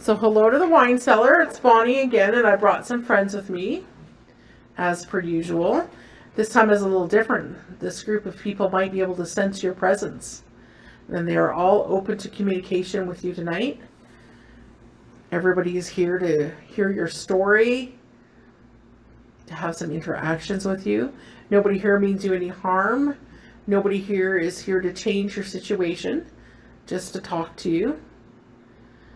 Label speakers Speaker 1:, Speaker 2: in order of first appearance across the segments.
Speaker 1: So hello to the Wine Cellar. It's Bonnie again, and I brought some friends with me, as per usual. This time is a little different. This group of people might be able to sense your presence. And they are all open to communication with you tonight. Everybody is here to hear your story, to have some interactions with you. Nobody here means you any harm. Nobody here is here to change your situation, just to talk to you.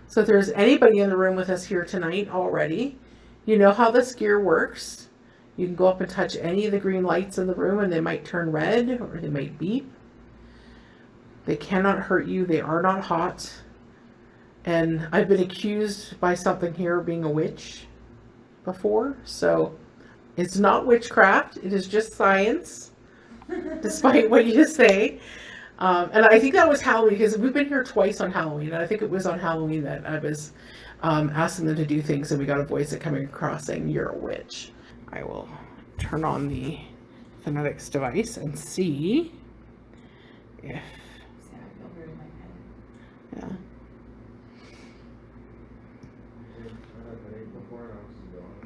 Speaker 1: So if there's anybody in the room with us here tonight already, you know how this gear works. You can go up and touch any of the green lights in the room and they might turn red or they might beep. They cannot hurt you. They are not hot. And I've been accused by something here of being a witch before. So it's not witchcraft. It is just science, despite what you say. And I think that was Halloween, because we've been here twice on Halloween. And I think it was on Halloween that I was asking them to do things, and we got a voice that coming across saying, "You're a witch." I will turn on the phonetics device and see if... Yeah.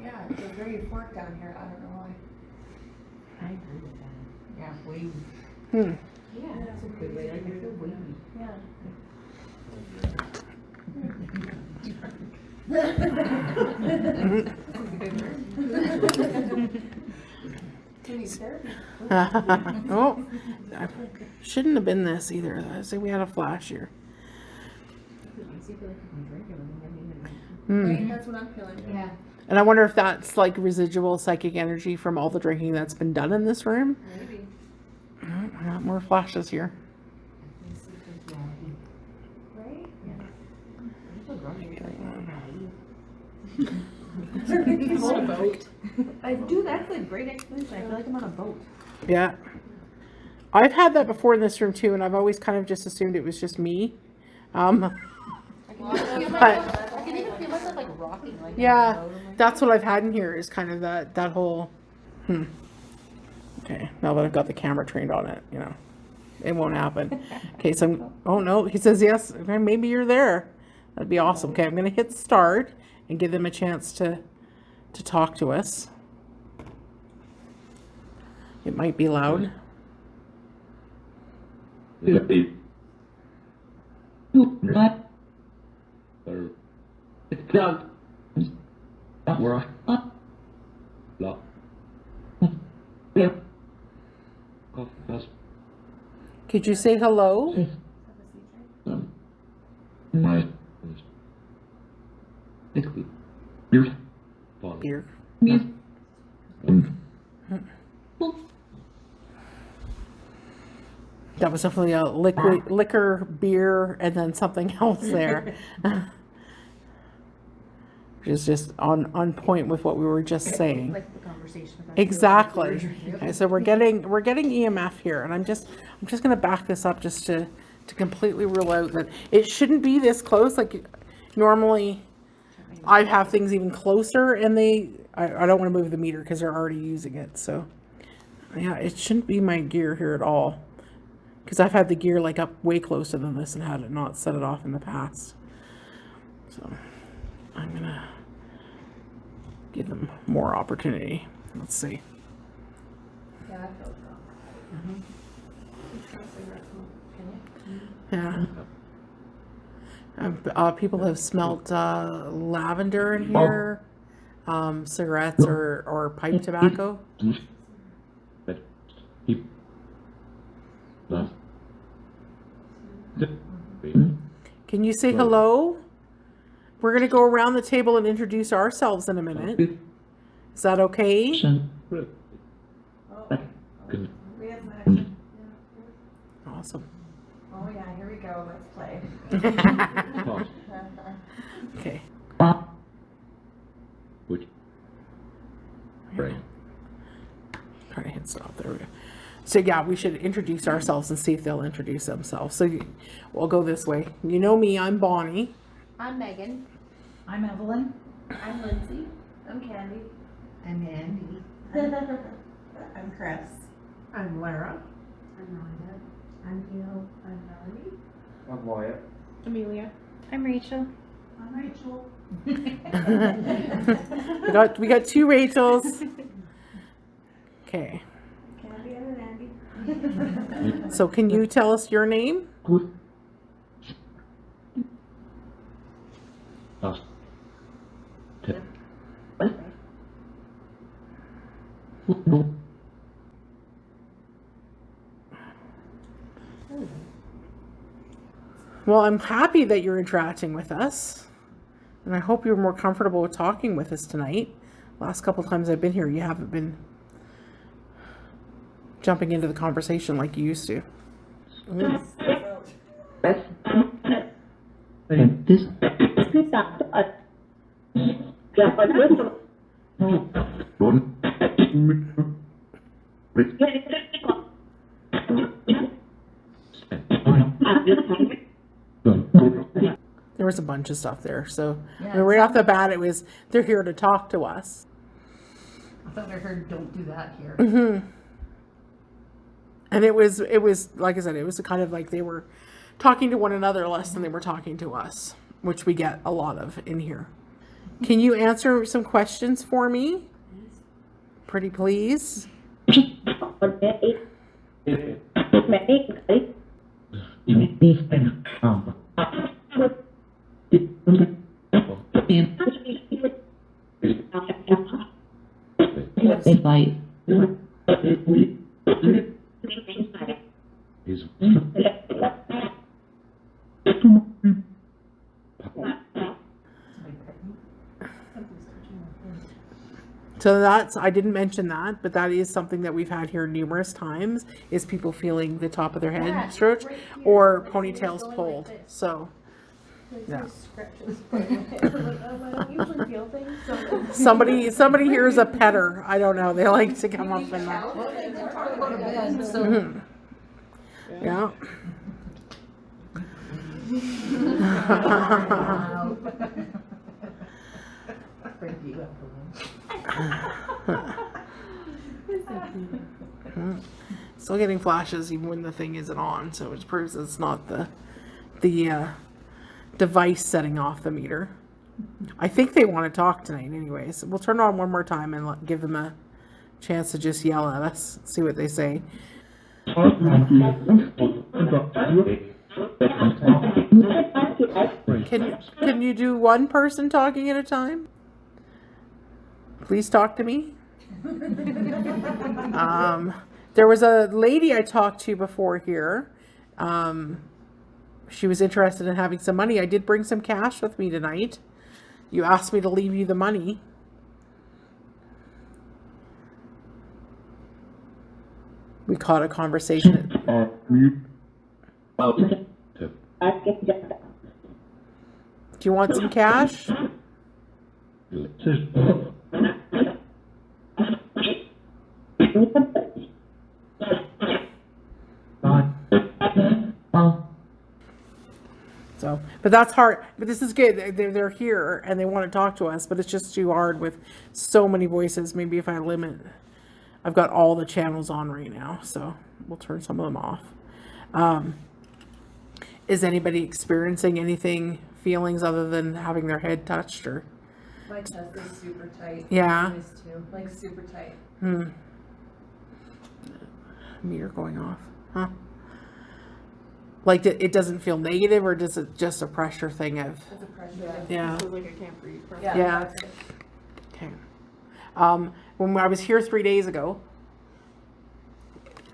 Speaker 2: Yeah, it's a very fork down here. I don't know why.
Speaker 3: I agree with that.
Speaker 2: Yeah, wavy.
Speaker 3: Yeah, that's a good way. Like I feel wavy.
Speaker 2: Yeah.
Speaker 1: Oh, shouldn't have been this either. I say we had a flash here.
Speaker 2: Right, that's what I'm feeling.
Speaker 3: Yeah.
Speaker 1: And I wonder if that's like residual psychic energy from all the drinking that's been done in this room.
Speaker 2: Maybe.
Speaker 1: Oh, I got more flashes here.
Speaker 2: Right?
Speaker 3: I'm on a boat. I do. That's a great explanation. I feel like I'm on a boat.
Speaker 1: Yeah. I've had that before in this room too, and I've always kind of just assumed it was just me.
Speaker 3: I can even feel myself like rocking. Like
Speaker 1: Yeah, that's what I've had in here, is kind of that whole, Okay, now that I've got the camera trained on it, it won't happen. Okay, so oh no, he says yes, okay, maybe you're there. That'd be awesome. Okay, I'm gonna hit start and give them a chance to talk to us. It might be loud. Could you say hello? Beer. That was definitely a liquor, beer, and then something else there. Which is just on point with what we were just saying.
Speaker 3: Like the conversation about
Speaker 1: Exactly. Okay, so we're getting EMF here, and I'm just gonna back this up just to completely rule out that it shouldn't be this close. Like normally, I have things even closer, and I don't want to move the meter because they're already using it. So yeah, it shouldn't be my gear here at all, because I've had the gear like up way closer than this and had it not set it off in the past. So I'm gonna give them more opportunity. Let's see.
Speaker 2: Yeah, I felt wrong.
Speaker 1: Yeah. People have smelt lavender in here, cigarettes or pipe tobacco. Can you say hello? We're going to go around the table and introduce ourselves in a minute. Is that okay?
Speaker 2: We have some action.
Speaker 1: Awesome.
Speaker 2: Oh yeah, here we go. Let's play.
Speaker 1: Okay.
Speaker 4: Right.
Speaker 1: Try to hit stop. There we go. So yeah, we should introduce ourselves and see if they'll introduce themselves. So we'll go this way. You know me, I'm Bonnie.
Speaker 3: I'm Megan.
Speaker 2: I'm Evelyn.
Speaker 3: I'm Lindsay.
Speaker 2: I'm Candy.
Speaker 3: I'm Andy.
Speaker 2: I'm Chris.
Speaker 3: I'm Lara. I'm Rhonda. I'm Gail. I'm Melanie.
Speaker 4: I'm Wyatt.
Speaker 3: Amelia. I'm Rachel. I'm Rachel.
Speaker 1: We got two Rachels. Okay.
Speaker 3: Candy and Andy.
Speaker 1: So can you tell us your name? Well, I'm happy that you're interacting with us, and I hope you're more comfortable with talking with us tonight. Last couple times I've been here, you haven't been jumping into the conversation like you used to. There was a bunch of stuff there, so I mean, right off the bat, it was they're here to talk to us.
Speaker 4: I thought I heard don't do that here.
Speaker 1: Mm-hmm. And it was like I said, it was kind of like they were talking to one another less than they were talking to us, which we get a lot of in here. Can you answer some questions for me? Pretty please. So that's, I didn't mention that, but that is something that we've had here numerous times, is people feeling the top of their head stroked or ponytails pulled. So yeah. Somebody here is a petter. I don't know. They like to come up and that. Mm-hmm. Yeah. Still getting flashes even when the thing isn't on, so it proves it's not the device setting off the meter. I think they want to talk tonight anyways. We'll turn it on one more time and give them a chance to just yell at us, see what they say. Can you do one person talking at a time? Please talk to me. There was a lady I talked to before here. She was interested in having some money. I did bring some cash with me tonight. You asked me to leave you the money. We caught a conversation. Do you want some cash? So, but that's hard. But this is good. They're here and they want to talk to us, but it's just too hard with so many voices. Maybe if I limit, I've got all the channels on right now, so we'll turn some of them off. Is anybody experiencing anything, feelings other than having their head touched or?
Speaker 2: My chest is super tight.
Speaker 1: Yeah.
Speaker 2: Mine is too, like super tight.
Speaker 1: Meter going off, huh? Like it doesn't feel negative, or does it just a pressure thing of?
Speaker 2: It's a pressure.
Speaker 1: Yeah.
Speaker 3: It feels like I can't breathe.
Speaker 1: Yeah.
Speaker 2: That's it.
Speaker 1: Okay. When I was here 3 days ago,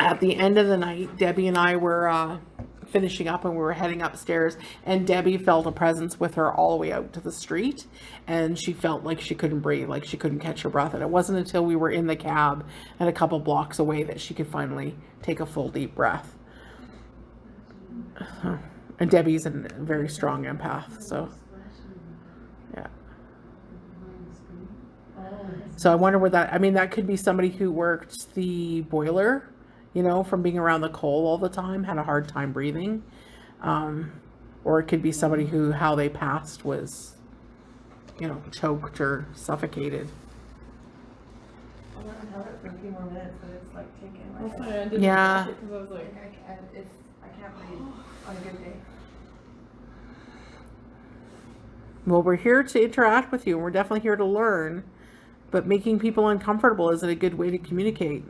Speaker 1: at the end of the night, Debbie and I were finishing up and we were heading upstairs, and Debbie felt a presence with her all the way out to the street, and she felt like she couldn't breathe, like she couldn't catch her breath. And it wasn't until we were in the cab and a couple blocks away that she could finally take a full deep breath. And Debbie's a very strong empath, so yeah. So I wonder where that, I mean, that could be somebody who worked the boiler, you know, from being around the coal all the time, had a hard time breathing. Or it could be somebody who, how they passed was, you know, choked or suffocated.
Speaker 2: I want to have it for a few more minutes, but it's like taking
Speaker 3: That's
Speaker 2: like,
Speaker 3: why I didn't
Speaker 1: Yeah.
Speaker 3: touch it, 'cause I was like,
Speaker 2: I can't breathe on a good day.
Speaker 1: Well, we're here to interact with you, and we're definitely here to learn, but making people uncomfortable isn't a good way to communicate.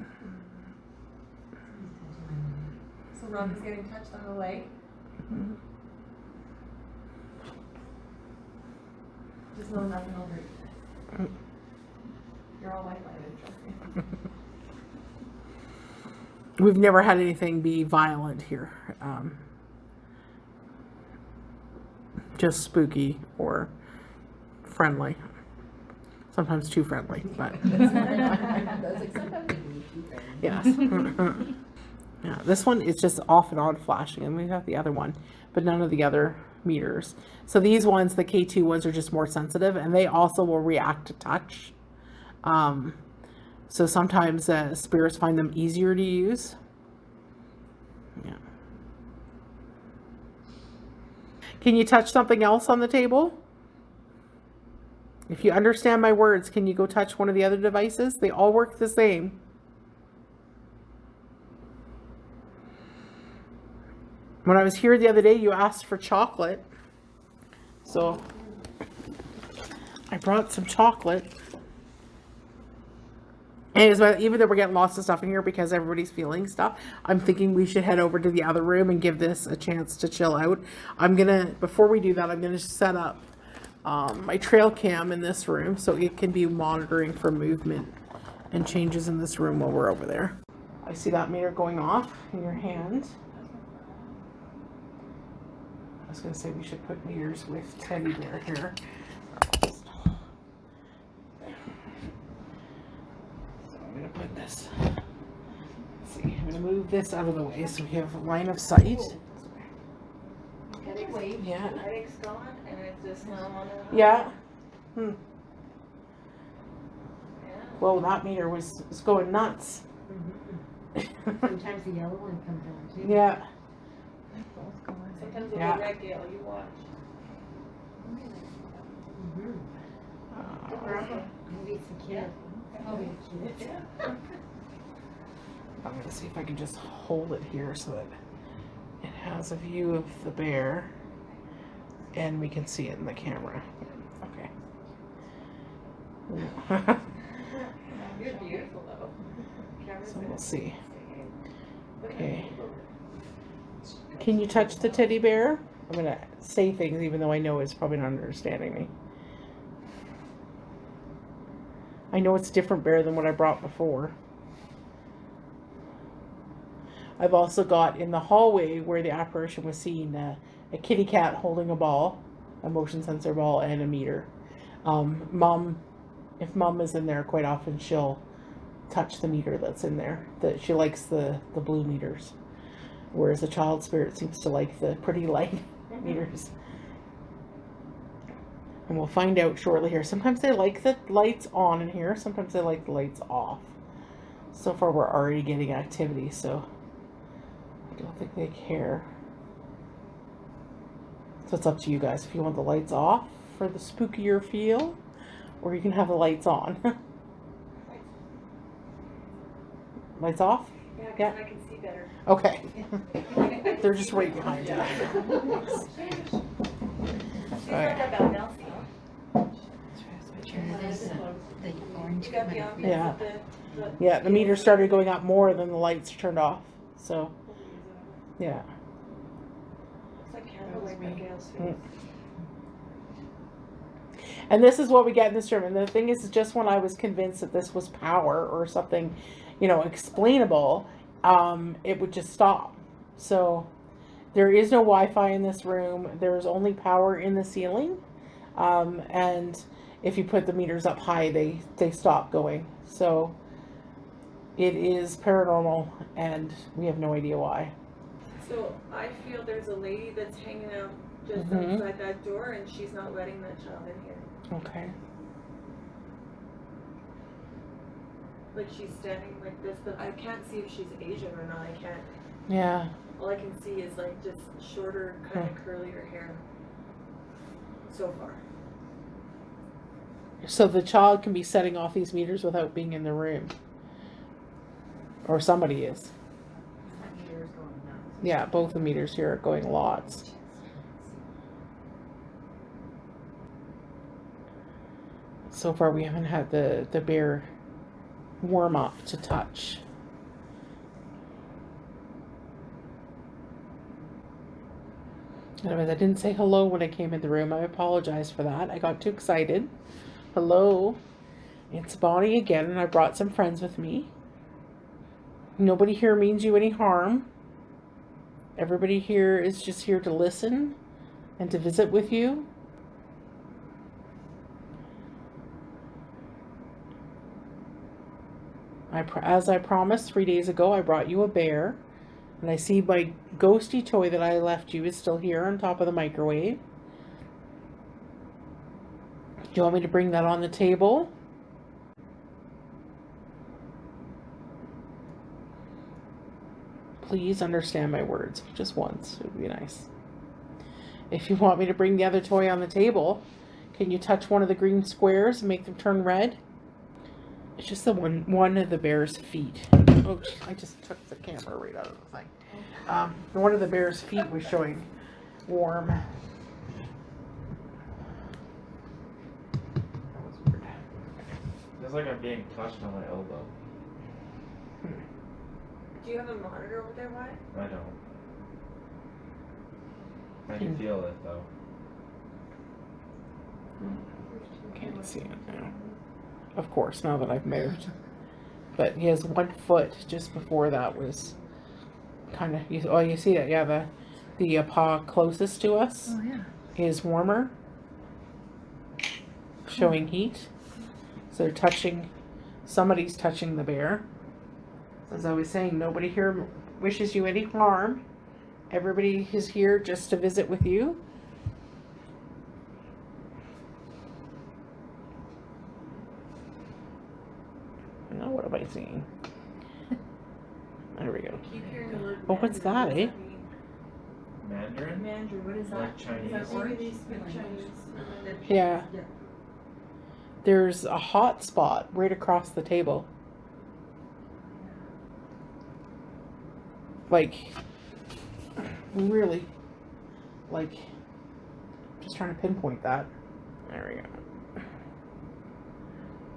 Speaker 2: So Rhonda's getting touched on the leg. Just know nothing will hurt you. You're all white-lighted, trust me.
Speaker 1: We've never had anything be violent here. Just spooky or friendly. Sometimes too friendly, but yes. Yeah, this one is just off and on flashing, and we have the other one, but none of the other meters. So these ones, the K2 ones, are just more sensitive, and they also will react to touch. So sometimes spirits find them easier to use. Yeah. Can you touch something else on the table? If you understand my words, can you go touch one of the other devices? They all work the same. When I was here the other day, you asked for chocolate. So I brought some chocolate. And even though we're getting lots of stuff in here because everybody's feeling stuff, I'm thinking we should head over to the other room and give this a chance to chill out. Before we do that, I'm gonna set up my trail cam in this room so it can be monitoring for movement and changes in this room while we're over there. I see that meter going off in your hand. I was gonna say we should put meters with teddy bear here. I'm going to put this, let's see, I'm going to move this out of the way so we have a line of sight. Yeah.
Speaker 2: Headache's gone and it's just now on the...
Speaker 1: Yeah. Well, that meter was going nuts.
Speaker 3: Sometimes the yellow one comes on too.
Speaker 1: Yeah.
Speaker 2: Sometimes it'll
Speaker 1: Yeah.
Speaker 2: be red, Gail, you watch.
Speaker 3: Maybe it's a kid. Probably a kid.
Speaker 1: I'm going to see if I can just hold it here so that it has a view of the bear and we can see it in the camera. Okay.
Speaker 2: You're beautiful though.
Speaker 1: So we'll see. Okay. Can you touch the teddy bear? I'm going to say things even though I know it's probably not understanding me. I know it's a different bear than what I brought before. I've also got in the hallway where the apparition was seen a kitty cat holding a ball, a motion sensor ball, and a meter. If Mom is in there, quite often she'll touch the meter that's in there. She likes the blue meters, whereas the child spirit seems to like the pretty light meters. And we'll find out shortly here. Sometimes they like the lights on in here. Sometimes they like the lights off. So far we're already getting activity, so I don't think they care. So it's up to you guys if you want the lights off for the spookier feel, or you can have the lights on. Lights off?
Speaker 2: Yeah, 'cause
Speaker 1: Yeah.
Speaker 2: I can see better.
Speaker 1: Okay. They're just right behind you.
Speaker 2: She's not that bad now, see?
Speaker 3: The orange
Speaker 2: You got the
Speaker 3: one.
Speaker 2: ambiance
Speaker 1: Yeah.
Speaker 2: of the
Speaker 1: Yeah, the meter started going up more than the lights turned off. So, yeah.
Speaker 2: It's like candlelight by Gail's face.
Speaker 1: And this is what we get in this room. And the thing is, just when I was convinced that this was power or something, explainable, it would just stop. So there is no Wi-Fi in this room. There's only power in the ceiling. And if you put the meters up high, they stop going. So it is paranormal, and we have no idea why.
Speaker 2: So I feel there's a lady that's hanging out just
Speaker 1: Mhm.
Speaker 2: outside that door, and she's not letting that child in here.
Speaker 1: Okay.
Speaker 2: Like she's standing like this, but I can't see if she's Asian or not. I can't.
Speaker 1: Yeah.
Speaker 2: All I can see is like just shorter, kind of curlier hair. So far.
Speaker 1: So the child can be setting off these meters without being in the room. Or somebody is.
Speaker 3: That meter's going nuts.
Speaker 1: Yeah, both the meters here are going lots. So far we haven't had the bear warm up to touch. Anyways, I didn't say hello when I came in the room. I apologize for that. I got too excited. Hello. It's Bonnie again, and I brought some friends with me. Nobody here means you any harm. Everybody here is just here to listen and to visit with you. As I promised 3 days ago, I brought you a bear. And I see my ghosty toy that I left you is still here on top of the microwave. Do you want me to bring that on the table? Please understand my words. Just once. It would be nice. If you want me to bring the other toy on the table, can you touch one of the green squares and make them turn red? It's just the one of the bear's feet. Oh, I just took the camera right out of the thing. One of the bear's feet was showing warm. That was weird.
Speaker 5: Feels like I'm being touched on my elbow.
Speaker 2: Do you have a monitor over there, Wyatt?
Speaker 5: I don't. I can feel it though.
Speaker 1: Can't see it now. Of course, now that I've moved. But he has 1 foot. Just before that was kind of, you see that? Yeah, the paw closest to us is warmer, showing heat. So they're touching, somebody's touching the bear. As I was saying, nobody here wishes you any harm. Everybody is here just to visit with you. Now what am I seeing? There we go.
Speaker 2: Keep hearing the word
Speaker 1: Oh, what's
Speaker 2: Mandarin.
Speaker 1: that,
Speaker 2: What
Speaker 1: eh?
Speaker 2: does mean?
Speaker 5: Mandarin?
Speaker 3: Mandarin, what is that?
Speaker 5: Like Chinese.
Speaker 3: Is that orange?
Speaker 2: Maybe they speak Chinese.
Speaker 1: Yeah. There's a hot spot right across the table. Like, really, like, just trying to pinpoint that. There we go.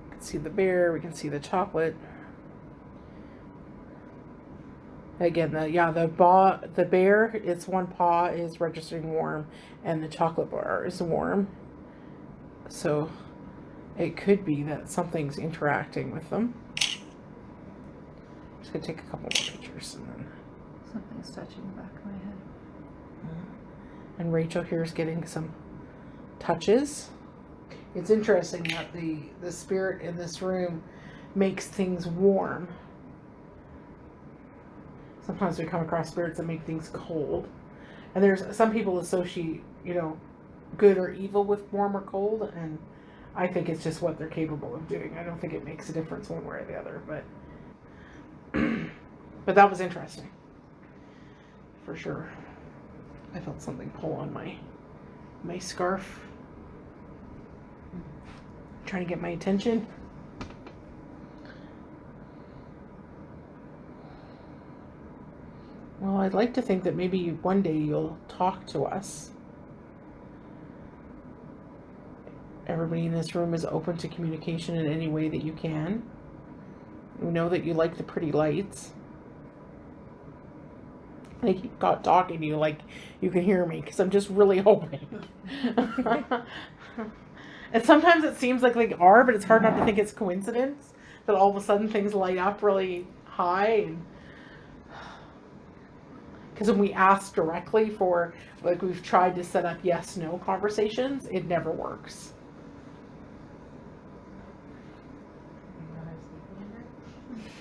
Speaker 1: We can see the bear, we can see the chocolate. Again, the bear, its one paw is registering warm, and the chocolate bar is warm. So it could be that something's interacting with them. Just gonna take a couple more pictures and then.
Speaker 4: Something's touching the back of my head.
Speaker 1: And Rachel here is getting some touches. It's interesting that the spirit in this room makes things warm. Sometimes we come across spirits that make things cold. And there's some people associate, good or evil with warm or cold, and I think it's just what they're capable of doing. I don't think it makes a difference one way or the other, but that was interesting. For sure. I felt something pull on my scarf. Trying to get my attention. Well, I'd like to think that maybe one day you'll talk to us. Everybody in this room is open to communication in any way that you can. We know that you like the pretty lights. I keep talking to you like you can hear me because I'm just really hoping. And sometimes it seems like they are, but it's hard not to think it's coincidence that all of a sudden things light up really high. Because when we ask directly for, like, we've tried to set up yes/no conversations, it never works.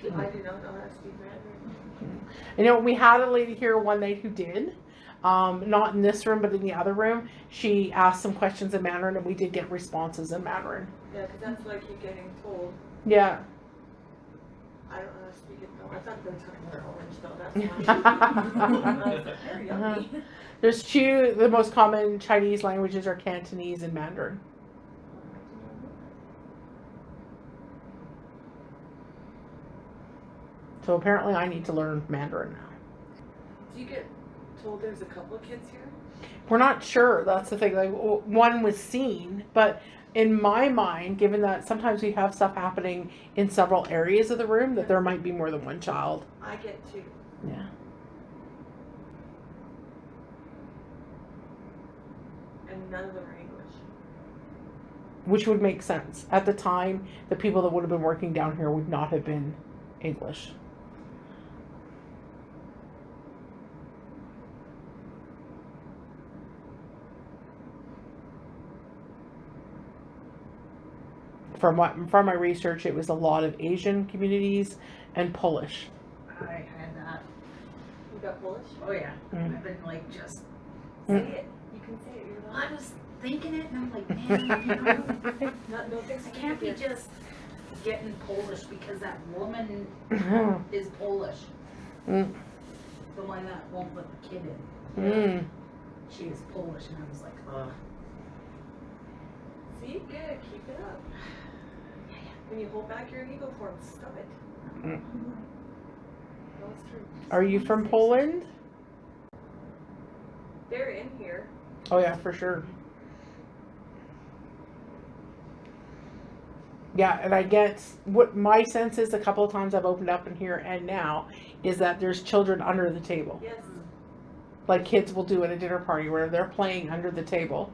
Speaker 2: I do not know how to speak Mandarin.
Speaker 1: We had a lady here one night who did. Not in this room, but in the other room. She asked some questions in Mandarin, and we did get responses in Mandarin.
Speaker 2: Yeah, because that's what I keep getting told.
Speaker 1: Yeah.
Speaker 2: I don't know how to speak it though. I thought they were talking about orange though. That's why. I was like, they're yummy.
Speaker 1: There's two. The most common Chinese languages are Cantonese and Mandarin. So apparently I need to learn Mandarin now.
Speaker 2: Do you get told there's a couple of kids here?
Speaker 1: We're not sure. That's the thing. Like one was seen, but in my mind, given that sometimes we have stuff happening in several areas of the room, that there might be more than one child.
Speaker 2: I get two.
Speaker 1: Yeah.
Speaker 2: And none of them are English.
Speaker 1: Which would make sense. At the time, the people that would have been working down here would not have been English. From my research, it was a lot of Asian communities and Polish.
Speaker 3: I had that.
Speaker 2: You got Polish?
Speaker 3: Oh yeah.
Speaker 1: Mm.
Speaker 3: I've been like just.
Speaker 2: Say it. You can say it. You're not.
Speaker 3: I was thinking it, and I'm like, man, you know,
Speaker 2: Not, no thanks.
Speaker 3: I can't be just getting Polish because that woman is Polish.
Speaker 1: Mm.
Speaker 3: The one that won't let the kid in.
Speaker 1: Mm.
Speaker 3: She is Polish, and I was like, ugh.
Speaker 2: See, good. Keep it up. When you hold back your ego form, stop it.
Speaker 1: Mm.
Speaker 2: No, it's true.
Speaker 1: Are you from Poland?
Speaker 2: They're in here.
Speaker 1: Oh yeah, for sure. Yeah, and I get what my sense is a couple of times I've opened up in here and now is that there's children under the table.
Speaker 2: Yes.
Speaker 1: Like kids will do at a dinner party where they're playing under the table.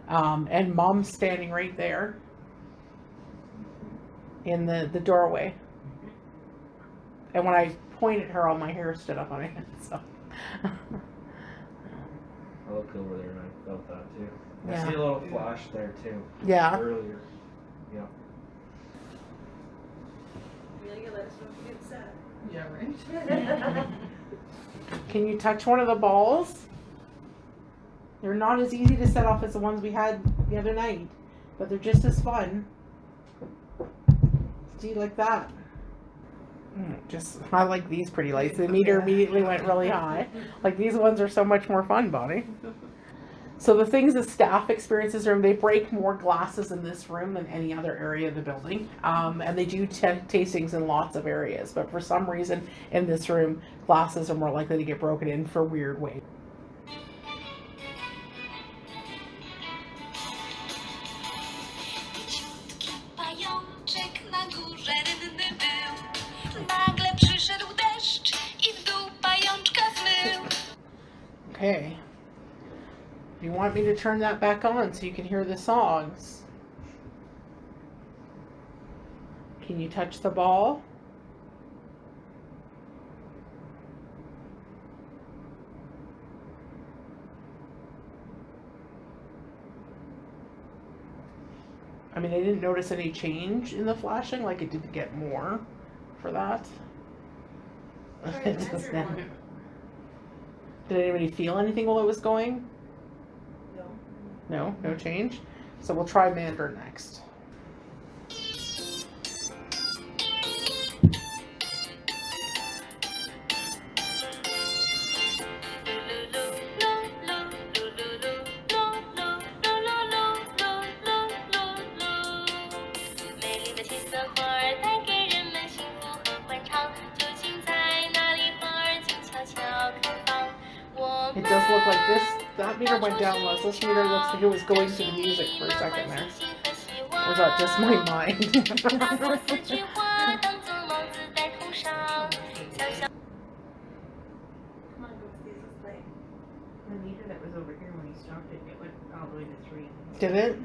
Speaker 1: And mom's standing right there in the doorway. And when I point at her, all my hair stood up on my head. So.
Speaker 5: I looked over there and I felt that too.
Speaker 1: Yeah.
Speaker 5: I see a little flash there too.
Speaker 1: Yeah.
Speaker 5: Earlier. Yeah.
Speaker 2: Amelia, let us know if you get sad.
Speaker 3: Yeah, right.
Speaker 1: Can you touch one of the balls? They're not as easy to set off as the ones we had the other night, but they're just as fun. See, like that. I like these pretty lights. The meter immediately went really high. Like these ones are so much more fun, Bonnie. So the things the staff experiences room, they break more glasses in this room than any other area of the building. And they do tastings in lots of areas, but for some reason in this room, glasses are more likely to get broken in for weird ways. Okay. Do you want me to turn that back on so you can hear the songs? Can you touch the ball? I mean, I didn't notice any change in the flashing, like it didn't get more for that.
Speaker 2: Try
Speaker 1: It
Speaker 2: the
Speaker 1: just-
Speaker 2: Mandarin one.
Speaker 1: Did anybody feel anything while it was going?
Speaker 2: No.
Speaker 1: No change. So we'll try Mandarin next. It does look like this. That meter went down less. This meter looks like it was going to the music for a second there. Or is that just my mind?
Speaker 2: Come on, go see this play.
Speaker 3: The meter that was over here when he stopped it, it went all the way to 3.
Speaker 1: Did it?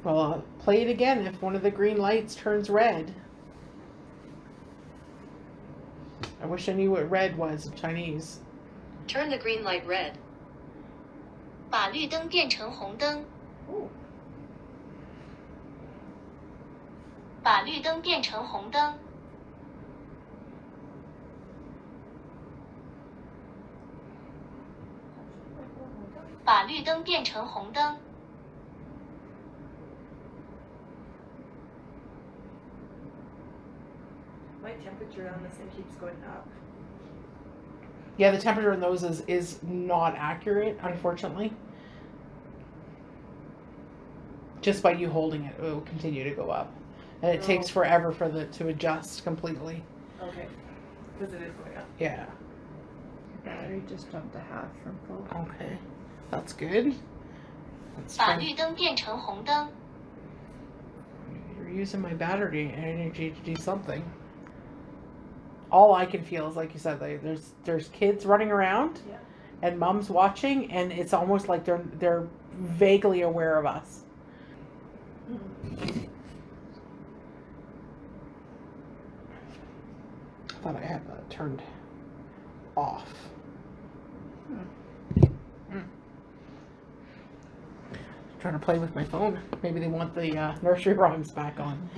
Speaker 1: Well, I'll play it again if one of the green lights turns red. I wish I knew what red was in Chinese.
Speaker 6: Turn the green light red. 把绿灯变成红灯。把绿灯变成红灯。把绿灯变成红灯。
Speaker 2: My temperature on this thing keeps going up.
Speaker 1: Yeah, the temperature in those is not accurate, unfortunately. Just by you holding it, it will continue to go up. And it takes forever for to adjust completely.
Speaker 2: Okay. Because it is going up.
Speaker 1: Yeah.
Speaker 4: Battery just jumped a half from full.
Speaker 1: Okay. That's good. Let's
Speaker 6: 把
Speaker 1: try.
Speaker 6: 绿灯变成红灯。
Speaker 1: You're using my battery energy to do something. All I can feel is, like you said, like, there's kids running around,
Speaker 2: Yeah.
Speaker 1: and mom's watching, and it's almost like they're vaguely aware of us. I thought I had that turned off. Trying to play with my phone. Maybe they want the nursery rhymes back on.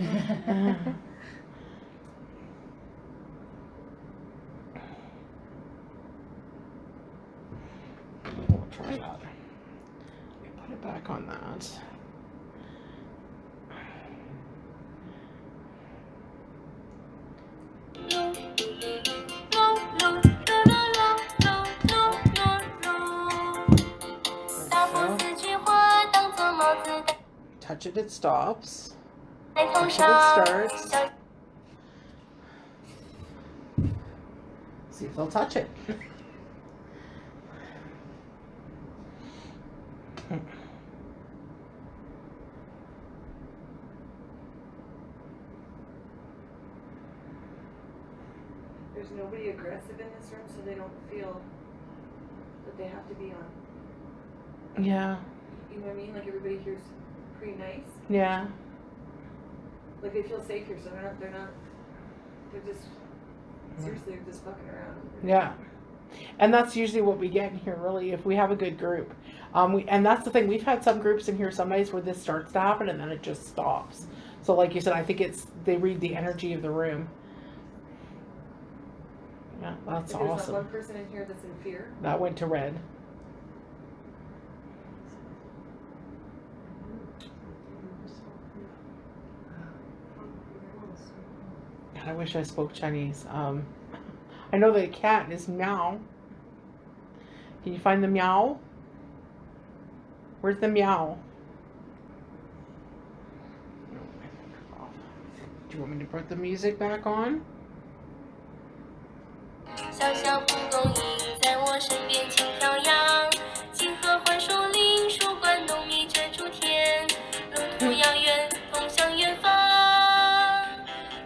Speaker 1: We'll try that. Put it back on that. Touch it, it stops. Touch it, it starts. See if they'll touch it.
Speaker 2: There's nobody aggressive in this room, so they don't feel that they have to be on.
Speaker 1: Yeah,
Speaker 2: You know what I mean? Like everybody here's pretty nice.
Speaker 1: yeah.
Speaker 2: Like they feel safe here, so they're just, seriously, they're just fucking around.
Speaker 1: Yeah. And that's usually what we get in here, really, if we have a good group. And that's the thing, we've had some groups in here some days where this starts to happen and then it just stops. So like you said, I think they read the energy of the room. Yeah, that's
Speaker 2: If there's
Speaker 1: awesome.
Speaker 2: not one person in here that's in fear.
Speaker 1: That went to red. God, I wish I spoke Chinese. I know the cat is meow. Can you find the meow? Where's the meow? Do you want me to put the music back on?
Speaker 6: 小小蒲公英在我身边轻飘扬，金河槐树林，树冠浓密遮住天，路途遥远，通向远方。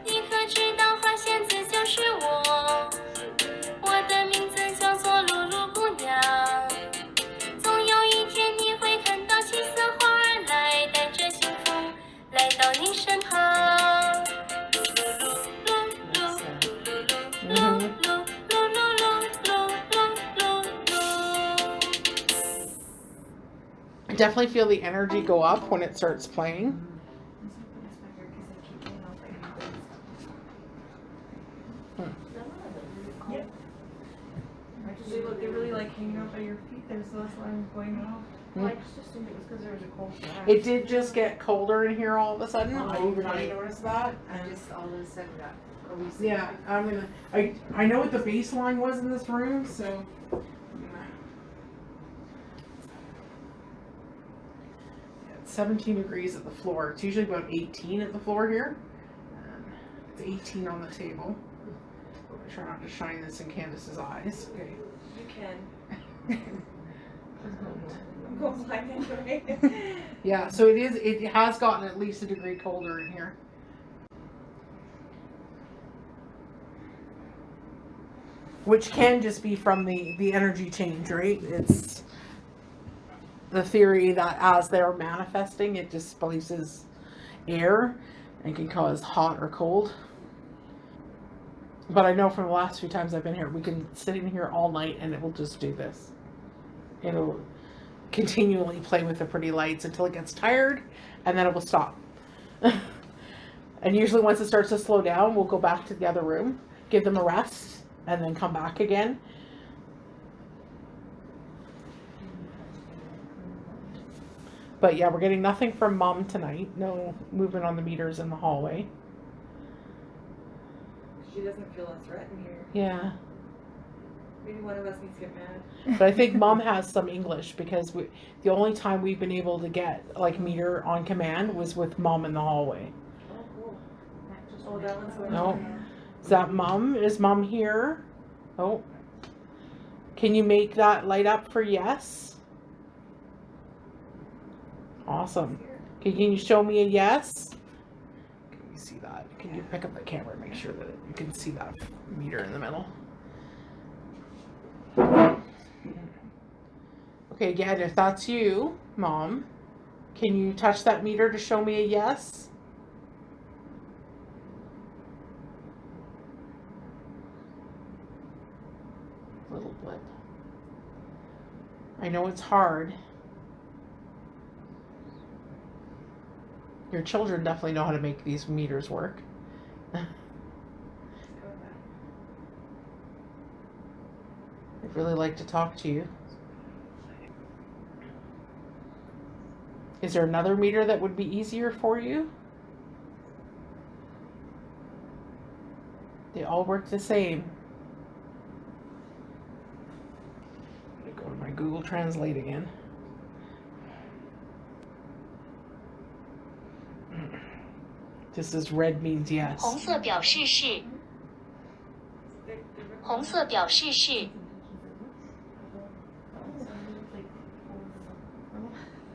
Speaker 6: 你可知道花仙子就是我，我的名字叫做露露姑娘。总有一天你会看到七色花儿来，带着幸福来到你身旁。噜噜噜噜噜噜噜噜。
Speaker 1: I definitely feel the energy go up when it starts playing.
Speaker 2: They really like hanging out by your feet there, so that's why I'm going off.
Speaker 1: Mm.
Speaker 2: I just assumed it was because there was a cold blast.
Speaker 1: It did just get colder in here all of a sudden. I
Speaker 2: Oh,
Speaker 1: even
Speaker 2: right.
Speaker 1: noticed that.
Speaker 2: I
Speaker 1: And
Speaker 2: just all of a sudden got
Speaker 1: yeah, I'm gonna. I know what the baseline was in this room, so. It's 17 degrees at the floor. It's usually about 18 at the floor here. It's 18 on the table. I try not to shine this in Candace's eyes. Okay.
Speaker 2: You can. I'm going blind anyway.
Speaker 1: Yeah, so it has gotten at least a degree colder in here. Which can just be from the energy change, right? It's the theory that as they're manifesting, it displaces air and can cause hot or cold. But I know from the last few times I've been here, we can sit in here all night and it will just do this. It'll continually play with the pretty lights until it gets tired, and then it will stop. And usually once it starts to slow down, we'll go back to the other room, give them a rest, and then come back again. But yeah, we're getting nothing from Mom tonight. No movement on the meters in the hallway.
Speaker 2: She doesn't feel a threat in here.
Speaker 1: Yeah.
Speaker 2: Maybe one of us needs to get mad.
Speaker 1: But I think Mom has some English, because the only time we've been able to get like meter on command was with Mom in the hallway.
Speaker 2: Oh, cool. Oh, that one's going
Speaker 1: No.
Speaker 2: on.
Speaker 1: Is that Mom? Is Mom here? Oh. Can you make that light up for yes? Awesome. Okay, can you show me a yes? Can you see that? Can you pick up the camera and make sure that you can see that meter in the middle? Okay, again, if that's you, Mom, can you touch that meter to show me a yes? Little blip. I know it's hard. Your children definitely know how to make these meters work. I'd really like to talk to you. Is there another meter that would be easier for you? They all work the same. I'm gonna go to my Google Translate again. This is red means yes.
Speaker 6: 红色表示是。红色表示是。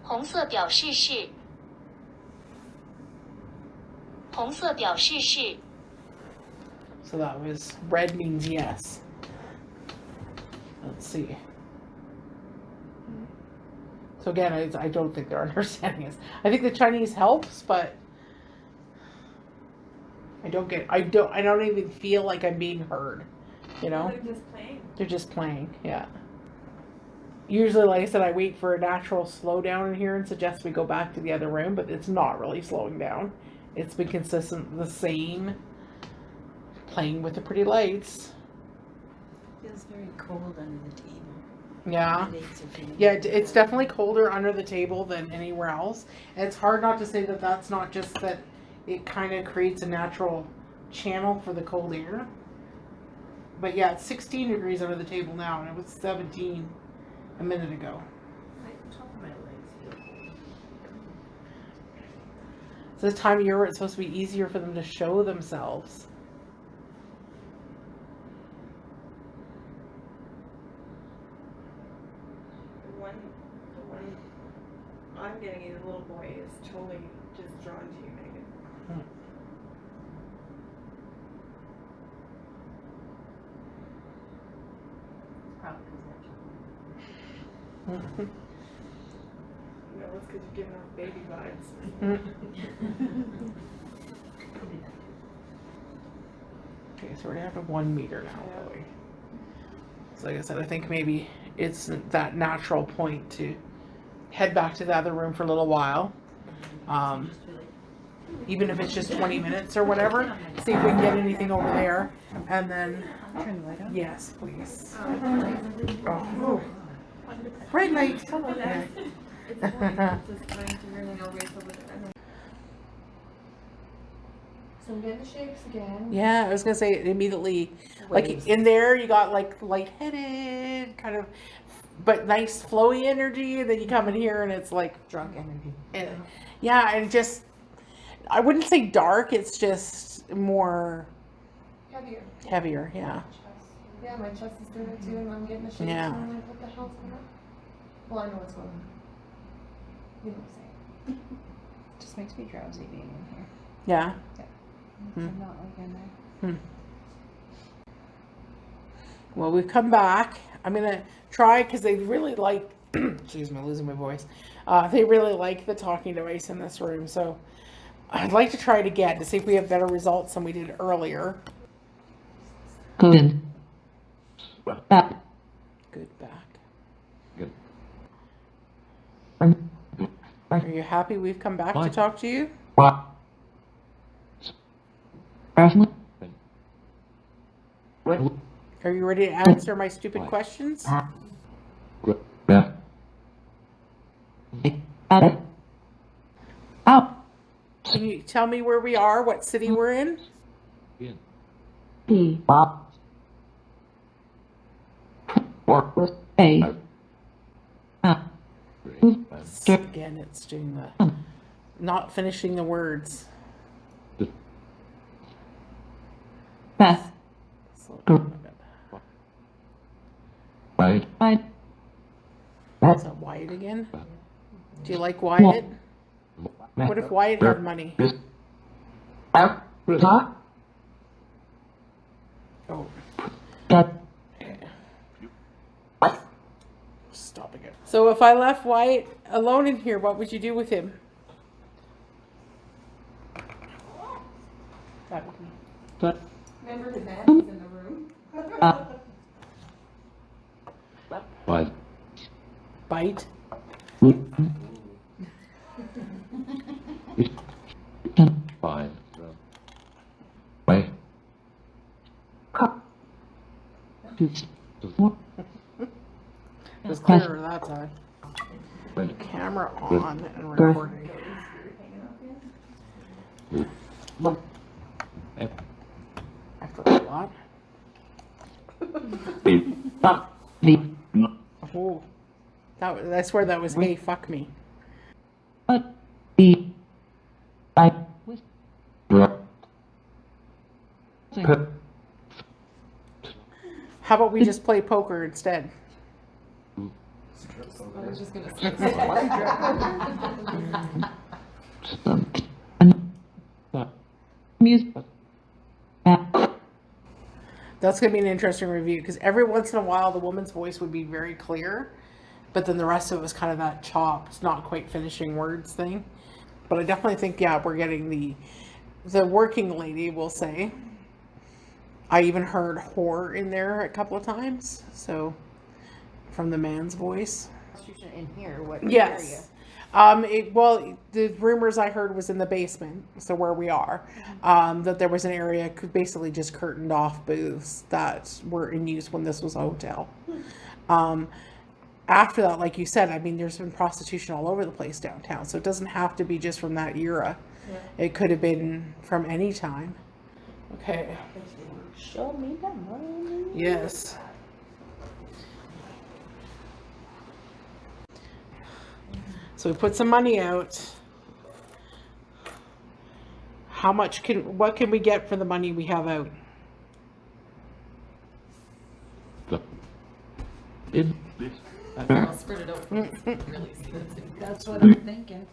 Speaker 6: 红色表示是。红色表示是。
Speaker 1: So that was red means yes. Let's see. So again, I don't think they're understanding us. I think the Chinese helps, but I don't even feel like I'm being heard. You know?
Speaker 2: They're just playing.
Speaker 1: They're just playing, yeah. Usually, like I said, I wait for a natural slowdown in here and suggest we go back to the other room, but it's not really slowing down. It's been consistent, the same, playing with the pretty lights.
Speaker 3: Feels very cold under the table.
Speaker 1: Yeah.
Speaker 3: My legs are feeling
Speaker 1: Yeah,
Speaker 3: very
Speaker 1: it's
Speaker 3: cold.
Speaker 1: definitely colder under the table than anywhere else. And it's hard not to say that that's not just that it kind of creates a natural channel for the cold air. But yeah, it's 16 degrees under the table now, and it was 17 a minute ago.
Speaker 3: My top of my legs feel cold.
Speaker 1: It's the time of year where it's supposed to be easier for them to show themselves.
Speaker 2: The one I'm getting is a little boy is totally just drawn to you, Megan.
Speaker 3: Probably
Speaker 2: You know, it's because you're giving off baby vibes.
Speaker 1: Okay, so we're gonna have a 1 meter now.
Speaker 2: Yeah.
Speaker 1: Really. So like I said, I think maybe it's that natural point to head back to the other room for a little while. Even if it's just 20 minutes or whatever, see if we can get anything over there. And then,
Speaker 4: Turn the light on.
Speaker 1: yes, please. Oh, bright light.
Speaker 2: It's fine. It's just trying to really go race over there.
Speaker 4: So I'm getting the shakes again.
Speaker 1: Yeah, I was gonna say it immediately, like in there you got like lightheaded, kind of, but nice flowy energy. And then you come in here and it's like
Speaker 4: Drunk energy.
Speaker 1: yeah, and just, I wouldn't say dark. It's just more
Speaker 4: Heavier.
Speaker 1: heavier. Yeah.
Speaker 4: Chest. Yeah, my chest is doing it too, and I'm getting the shakes.
Speaker 1: Yeah.
Speaker 4: And I'm like, what the hell's going on? Well, I know what's going on. You know what I'm saying.
Speaker 7: Just makes me drowsy being in here.
Speaker 1: Yeah.
Speaker 7: I'm not like in there.
Speaker 1: Well, we've come back. I'm gonna try because they really like. Excuse me, losing my voice. They really like the talking device in this room, so I'd like to try it again to see if we have better results than we did earlier.
Speaker 8: Good. Back.
Speaker 1: Good back.
Speaker 8: Good.
Speaker 1: Are you happy we've come back to talk to you?
Speaker 8: What?
Speaker 1: Are you ready to answer my stupid questions?
Speaker 8: Out.
Speaker 1: Can you tell me where we are, what city we're in?
Speaker 8: P. Or A.
Speaker 1: Again, it's doing the not finishing the words.
Speaker 8: Beth.
Speaker 1: Slow
Speaker 8: Go.
Speaker 1: down a bit.
Speaker 8: Right. Right.
Speaker 1: Is that Wyatt again? Do you like Wyatt? What if Wyatt had money?
Speaker 8: Huh?
Speaker 1: Oh,
Speaker 8: That.
Speaker 1: stop again. So if I left Wyatt alone in here, what would you do with him?
Speaker 7: That would be.
Speaker 4: Remember his auntie's in the room?
Speaker 8: What?
Speaker 1: Bite?
Speaker 8: Fine. Wait.
Speaker 1: It was clearer that time. Camera on and recording. After a lot. Oh, I swear that was hey, fuck me. How about we just play poker instead?
Speaker 4: I was just gonna say.
Speaker 8: Music.
Speaker 1: That's going to be an interesting review because every once in a while the woman's voice would be very clear, but then the rest of it was kind of that chopped, not quite finishing words thing. But I definitely think, yeah, we're getting the working lady, we'll say. I even heard whore in there a couple of times, so from the man's voice.
Speaker 7: In here, what area?
Speaker 1: Yes. Well, the rumors I heard was in the basement, so where we are, that there was an area basically just curtained off booths that were in use when this was a hotel. After that, like you said, I mean, there's been prostitution all over the place downtown, so it doesn't have to be just from that era. Yeah. It could have been from any time. Okay.
Speaker 7: Show me the money.
Speaker 1: Yes. So we put some money out. What can we get for the money we have out?
Speaker 4: I'll spread it out. Really see
Speaker 7: That's what I'm thinking.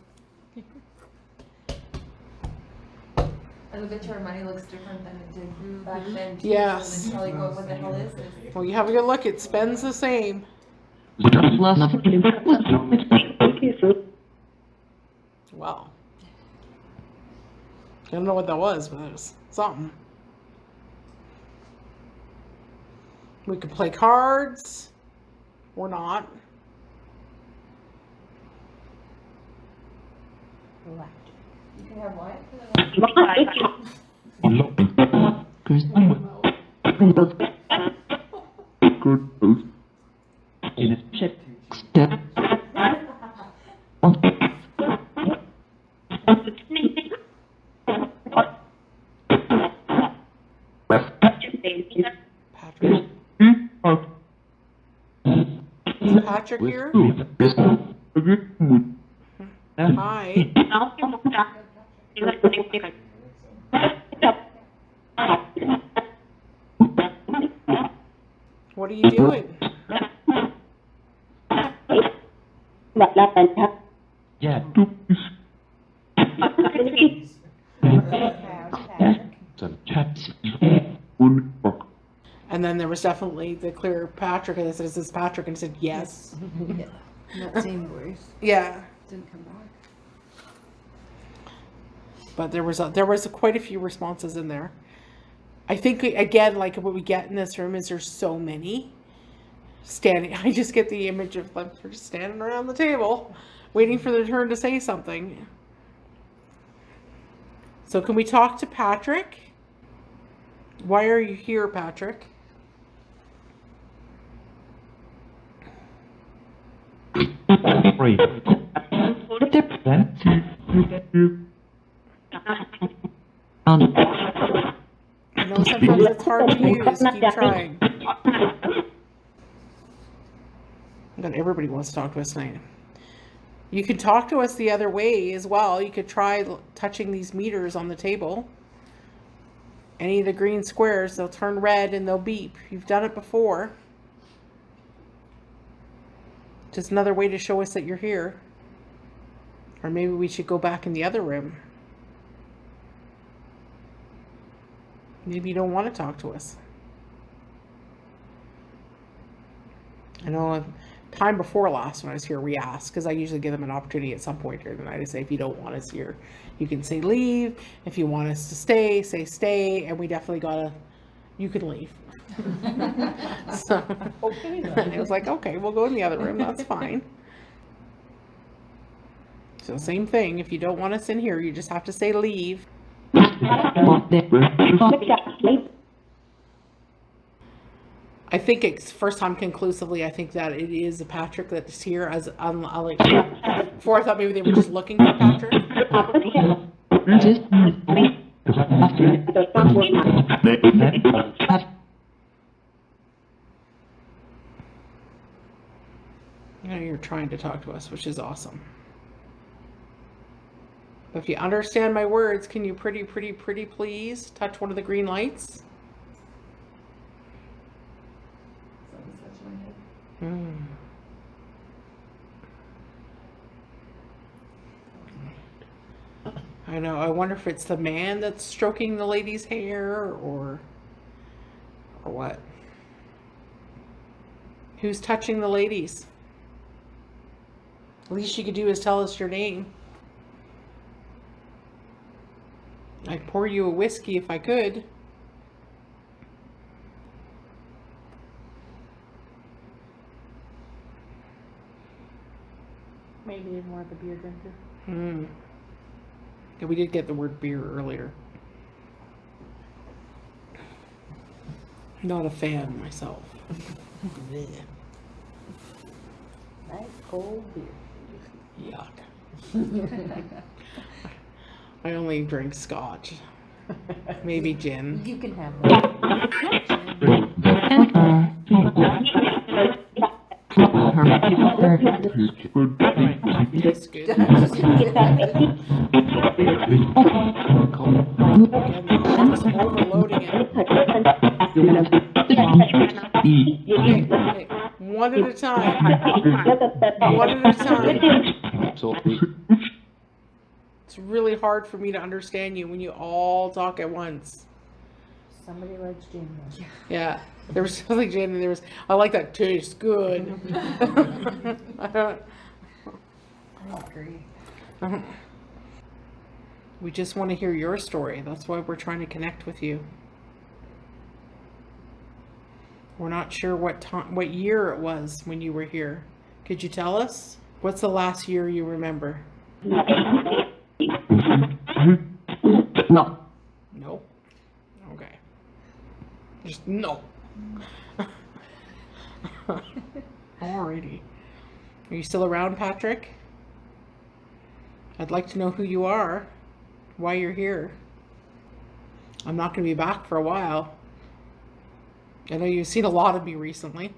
Speaker 4: I bet your money looks different than it did back then. Too,
Speaker 1: Yes.
Speaker 4: So probably go, what the hell is this?
Speaker 1: Well, you have a good look. It spends the same. Wow. I don't know what that was, but it was something. We could play cards or not.
Speaker 4: You can have what for the
Speaker 1: Patrick. Is Patrick here? Hi. What are you doing?
Speaker 8: Yeah. Some chaps.
Speaker 1: And then there was definitely the clear Patrick, and I said, "Is this Patrick?" And he said, "Yes."
Speaker 7: That same voice
Speaker 1: Yeah.
Speaker 7: didn't come back.
Speaker 1: But there was quite a few responses in there. I think again, like what we get in this room is there's so many standing. I just get the image of them just standing around the table, waiting for their turn to say something. So can we talk to Patrick? Why are you here, Patrick? I know sometimes it's hard to use. Keep trying. But everybody wants to talk to us tonight. You could talk to us the other way as well. You could try touching these meters on the table. Any of the green squares, they'll turn red and they'll beep. You've done it before. Just another way to show us that you're here. Or maybe we should go back in the other room. Maybe you don't want to talk to us. I know time before last when I was here, we asked, because I usually give them an opportunity at some point during the night to say, if you don't want us here, you can say leave. If you want us to stay, say stay. And we definitely you can leave. So,
Speaker 7: Okay,
Speaker 1: and it was like, okay, we'll go in the other room. That's fine. So same thing. If you don't want us in here, you just have to say leave. I think it's first time conclusively. I think that it is Patrick that's here. As like before, I thought maybe they were just looking for Patrick. You know, you're trying to talk to us, which is awesome. But if you understand my words, can you pretty please touch one of the green lights?
Speaker 2: Someone's touching my head.
Speaker 1: I know. I wonder if it's the man that's stroking the lady's hair or what. Who's touching the ladies? Least you could do is tell us your name. I'd pour you a whiskey if I could.
Speaker 7: Maybe you're more of a beer drinker.
Speaker 1: Yeah, we did get the word beer earlier. Not a fan myself. Bleh.
Speaker 7: Nice cold beer.
Speaker 1: Yuck. I only drink scotch. Maybe gin.
Speaker 7: You can have that.
Speaker 1: That's good. Just overloading it. Okay, one at a time. One at a time. It's really hard for me to understand you when you all talk at once.
Speaker 7: Somebody likes gin.
Speaker 1: Yeah, there was something gin and I like that tastes good.
Speaker 7: I agree.
Speaker 1: We just want to hear your story. That's why we're trying to connect with you. We're not sure what year it was when you were here. Could you tell us? What's the last year you remember?
Speaker 8: No.
Speaker 1: No? Okay. Just no. Alrighty. Are you still around, Patrick? I'd like to know who you are, why you're here. I'm not going to be back for a while. I know you've seen a lot of me recently,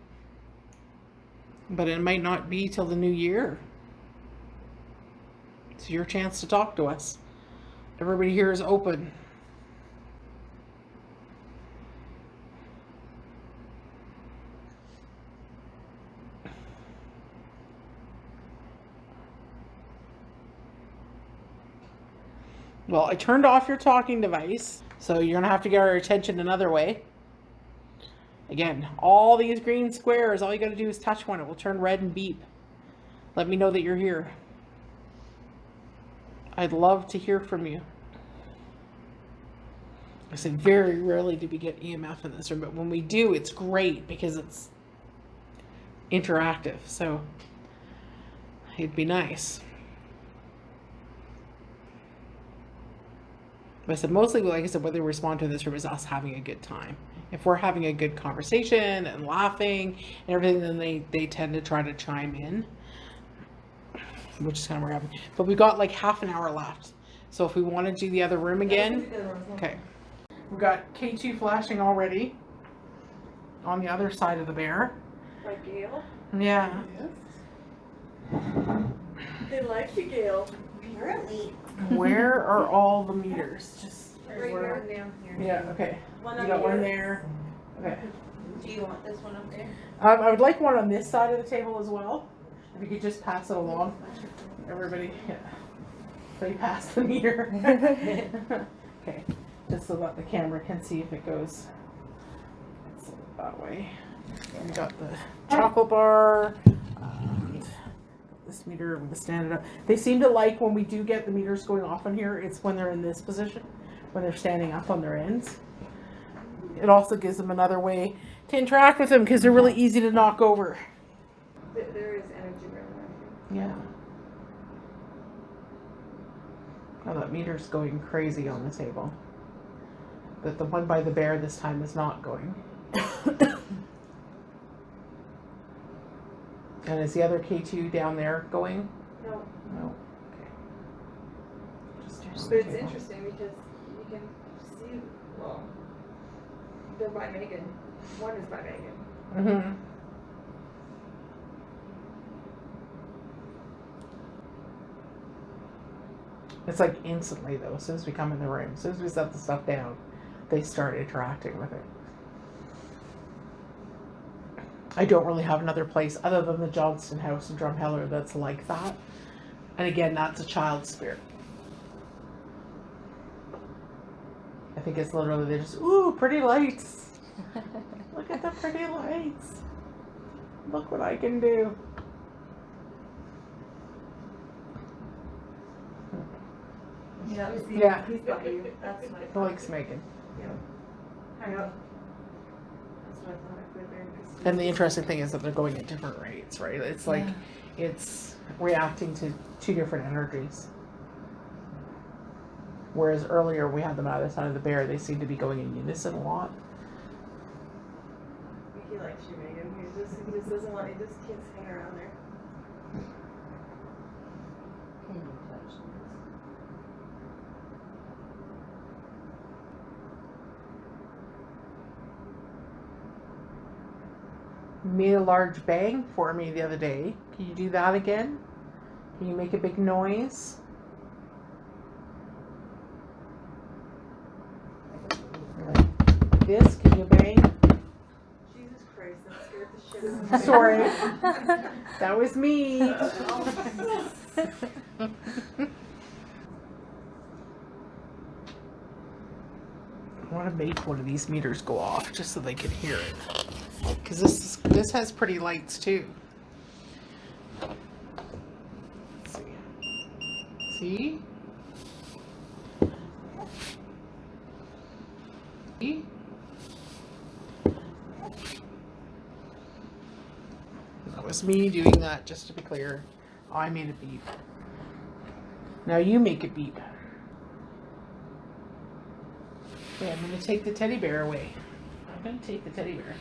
Speaker 1: but it might not be till the new year. It's your chance to talk to us. Everybody here is open. Well, I turned off your talking device, so you're going to have to get our attention another way. Again, all these green squares, all you got to do is touch one. It will turn red and beep. Let me know that you're here. I'd love to hear from you. I said very rarely do we get EMF in this room, but when we do, it's great because it's interactive. So it'd be nice. But I said mostly, like I said, what they respond to in this room is us having a good time. If we're having a good conversation and laughing and everything, then they tend to try to chime in, which is kind of where we're having. But we got like half an hour left. So if we want to do the other room again, okay. We've got K2 flashing already on the other side of the bear.
Speaker 2: Like Gail?
Speaker 1: Yeah.
Speaker 2: They like you, Gail.
Speaker 4: Apparently.
Speaker 1: Where are all the meters? Just
Speaker 2: Right here, down here.
Speaker 1: Yeah, okay.
Speaker 2: One
Speaker 1: You
Speaker 2: up
Speaker 1: got one
Speaker 2: here.
Speaker 1: there. Okay.
Speaker 2: Do you want this one up there?
Speaker 1: I would like one on this side of the table as well. If you could just pass it along. Everybody, yeah. So you pass the meter. Okay. Just so that the camera can see if it goes that way. We got the chocolate bar. And this meter, I'm gonna stand it up. They seem to like when we do get the meters going off in here, it's when they're in this position, when they're standing up on their ends. It also gives them another way to interact with them because they're really easy to knock over.
Speaker 2: There is energy around
Speaker 1: Yeah. Oh, that meter's going crazy on the table. But the one by the bear this time is not going. And is the other K2 down there going?
Speaker 2: there. No,
Speaker 1: No. Okay. Just
Speaker 2: but it's interesting because you can see, well, they're by Megan. One is by Megan.
Speaker 1: Mm-hmm. It's like instantly though, as soon as we come in the room, as soon as we set the stuff down, they start interacting with it. I don't really have another place other than the Johnston House in Drumheller that's like that. And again, that's a child spirit. I think it's literally they're just, ooh, pretty lights. Look at the pretty lights. Look what I can do.
Speaker 2: Yeah.
Speaker 1: Yeah.
Speaker 2: He's by you. That's my.
Speaker 1: He likes Megan.
Speaker 2: Hang up. That's what I thought I put there.
Speaker 1: And the interesting thing is that they're going at different rates, right? It's like, it's reacting to two different energies. Whereas earlier we had them on either side of the bear, they seem to be going in unison a lot.
Speaker 2: He likes you, Megan. He just doesn't want. He just can't hang around there.
Speaker 7: Can you touch this?
Speaker 1: You made a large bang for me the other day. Can you do that again? Can you make a big noise? Like this? Can you bang?
Speaker 2: Jesus Christ, that scared the shit out of me.
Speaker 1: Sorry. That was me. I want to make one of these meters go off just so they can hear it. Because this has pretty lights too. Let's see. See? See? That was me doing that, just to be clear. I made it beep. Now you make it beep. Okay, I'm going to take the teddy bear away. I'm going to take the teddy bear.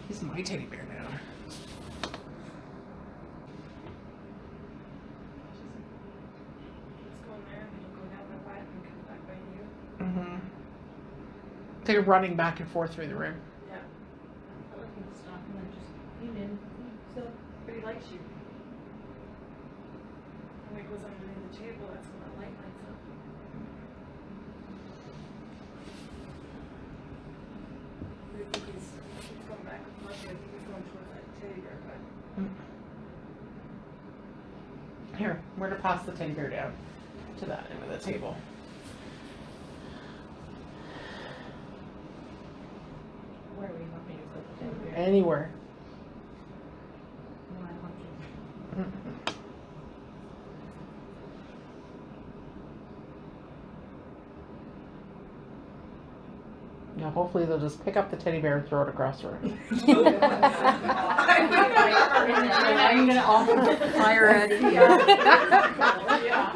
Speaker 1: He's my teddy bear now.
Speaker 2: Let's go in there and then go down the pipe and come back by you.
Speaker 1: Mm-hmm. They're running back and forth through the room.
Speaker 2: Yeah.
Speaker 3: I like him to stop and then just, you did.
Speaker 2: So, but he likes you. When it goes underneath the table, that's when that light lights up. I think he's going back with Mark. I think he's going towards that teddy bear, but
Speaker 1: Here, we're going to pass the teddy bear down to that end of the table.
Speaker 3: Where do you want me to put the teddy bear?
Speaker 1: Anywhere.
Speaker 3: Where I want you.
Speaker 1: Mm-mm. Now, hopefully, they'll just pick up the teddy bear and throw it across the room.
Speaker 3: I'm gonna offer fire at you.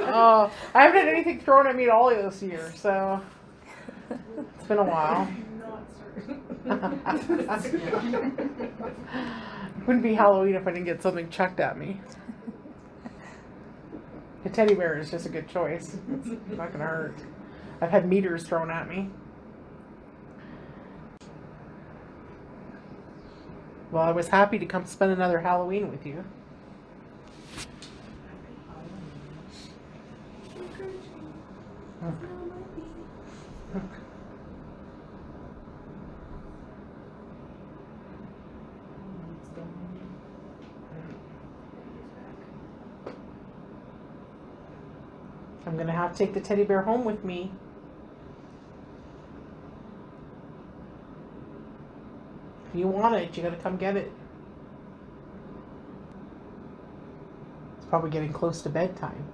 Speaker 1: Oh, I haven't had anything thrown at me at all this year, so it's been a while. It wouldn't be Halloween if I didn't get something chucked at me. The teddy bear is just a good choice. It's not gonna hurt. I've had meters thrown at me. Well, I was happy to come spend another Halloween with you. I'm gonna have to take the teddy bear home with me. If you want it, you gotta come get it. It's probably getting close to bedtime.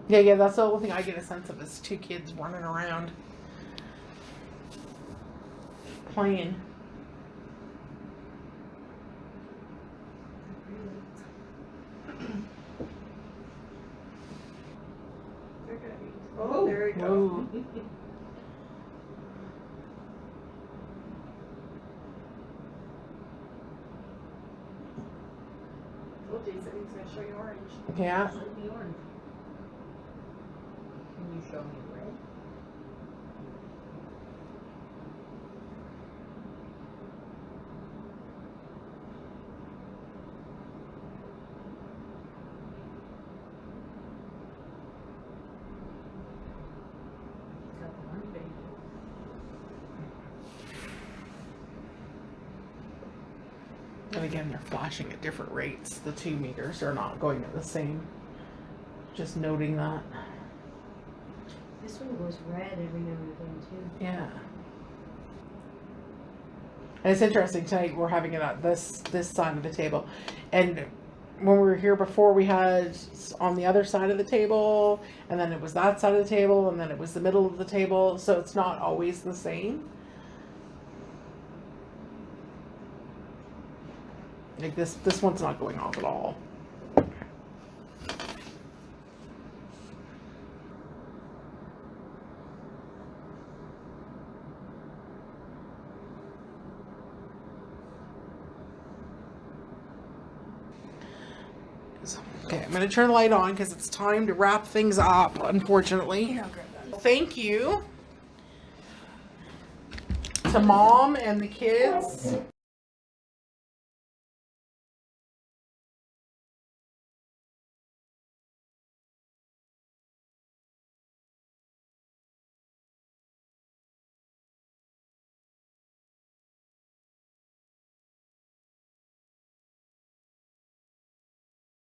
Speaker 1: Yeah, that's the only thing I get a sense of is two kids running around playing.
Speaker 2: They're gonna be. Oh, there we go.
Speaker 1: Whoa.
Speaker 2: Told you, he said he was gonna show you orange.
Speaker 1: Yeah.
Speaker 7: Show me orange. Can you show me red? Got the orange baby.
Speaker 1: And again, they're flashing at different rates. The 2 meters are not going at the same. Just noting that.
Speaker 7: This one goes red every now and again too.
Speaker 1: Yeah. And it's interesting, tonight we're having it at this side of the table. And when we were here before, we had on the other side of the table, and then it was that side of the table, and then it was the middle of the table. So it's not always the same. Like this one's not going off at all. Okay, I'm going to turn the light on because it's time to wrap things up, unfortunately. Thank you to Mom and the kids